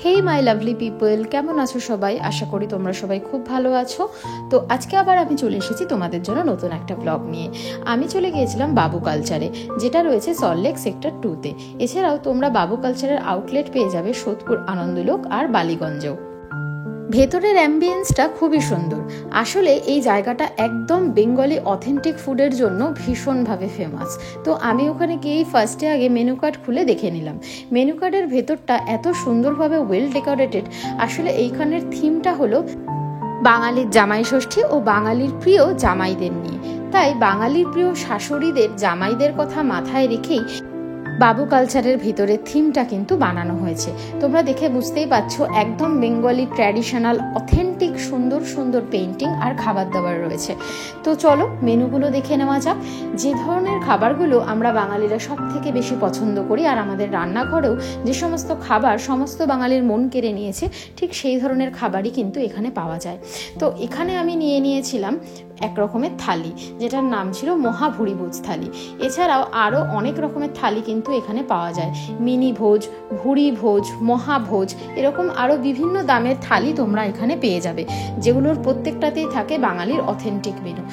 Hey my lovely people, কেমন আছো সবাই? আশা করি তোমরা সবাই খুব ভালো আছো। তো আজকে আবার আমি চলে এসেছি তোমাদের জন্য নতুন একটা ব্লগ নিয়ে। আমি চলে গিয়েছিলাম বাবু কালচারে, যেটা রয়েছে সল্টলেক সেক্টর 2-তে। এছাড়াও তোমরা বাবু কালচারের আউটলেট পেয়ে যাবে সোদপুর আনন্দলোক আর বালিগঞ্জেও। ভেতরের অ্যাম্বিয়েন্সটা খুবই সুন্দর। আসলে এই জায়গাটা একদম বেঙ্গলি অথেন্টিক ফুডের জন্য ভীষণভাবে ফেমাস। তো আমি ওখানে গিয়েই ফার্স্টে আগে মেনু কার্ড খুলে দেখে নিলাম। মেনু কার্ডের ভেতরটা এত সুন্দরভাবে ওয়েল ডেকোরেটেড। আসলে এইখানের থিমটা হলো বাঙালির জামাই ষষ্ঠী ও বাঙালির প্রিয় জামাইদের নিয়ে। তাই বাঙালির প্রিয় শাশুড়িদের জামাইদের কথা মাথায় রেখেই বাবু কালচারের ভিতরের থিমটা কিন্তু বানানো হয়েছে। তোমরা দেখে বুঝতেই পারছো একদম বেঙ্গলি ট্র্যাডিশনাল অথেন্টিক সুন্দর সুন্দর পেইন্টিং আর খাবার দাবার রয়েছে। তো চলো মেনুগুলো দেখে নেওয়া যাক। যে ধরনের খাবারগুলো আমরা বাঙালিরা সব থেকে বেশি পছন্দ করি আর আমাদের রান্নাঘরেও যে সমস্ত খাবার সমস্ত বাঙালির মন কেড়ে নিয়েছে, ঠিক সেই ধরনের খাবারই কিন্তু এখানে পাওয়া যায়। তো এখানে আমি নিয়েছিলাম এক রকমের থালি, যেটার নাম ছিল মহাভুরিভোজ থালি। এছাড়াও আরও অনেক রকমের থালি কিন্তু এখানে পাওয়া যায়। মিনি ভোজ, ভুরি ভোজ, মহাভোজ, এরকম আরও বিভিন্ন দামের থালি তোমরা এখানে পেয়ে যাবে, যেগুলোর প্রত্যেকটাতেই থাকে বাঙালির অথেন্টিক মেনু।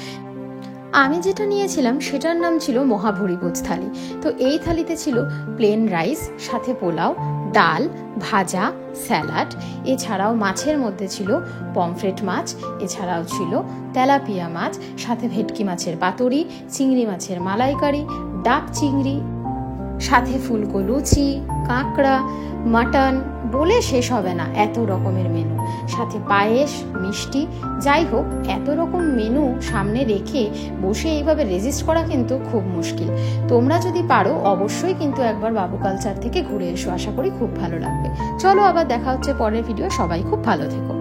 আমি যেটা নিয়েছিলাম সেটার নাম ছিল মহাভুরিভোজ থালি। তো এই থালিতে ছিল প্লেন রাইস, সাথে পোলাও, ডাল, ভাজা, স্যালাড। এছাড়াও মাছের মধ্যে ছিল পমফ্রেট মাছ, এছাড়াও ছিল তেলাপিয়া মাছ, সাথে ভেটকি মাছের পাতুরি, চিংড়ি মাছের মালাইকারি, ডাব চিংড়ি, সাথে ফুলকো লুচি, কাঁকড়া, মাটন, বলে শেষ হবে না এত রকমের মেনু। সাথে পায়েস, মিষ্টি। যাই হোক, এত রকম মেনু সামনে রেখে বসে এইভাবে রেজিস্ট করা কিন্তু খুব মুশকিল। তোমরা যদি পারো অবশ্যই কিন্তু একবার বাবু কালচার থেকে ঘুরে এসো, আশা করি খুব ভালো লাগবে। চলো আবার দেখা হচ্ছে পরের ভিডিও। সবাই খুব ভালো থেকো।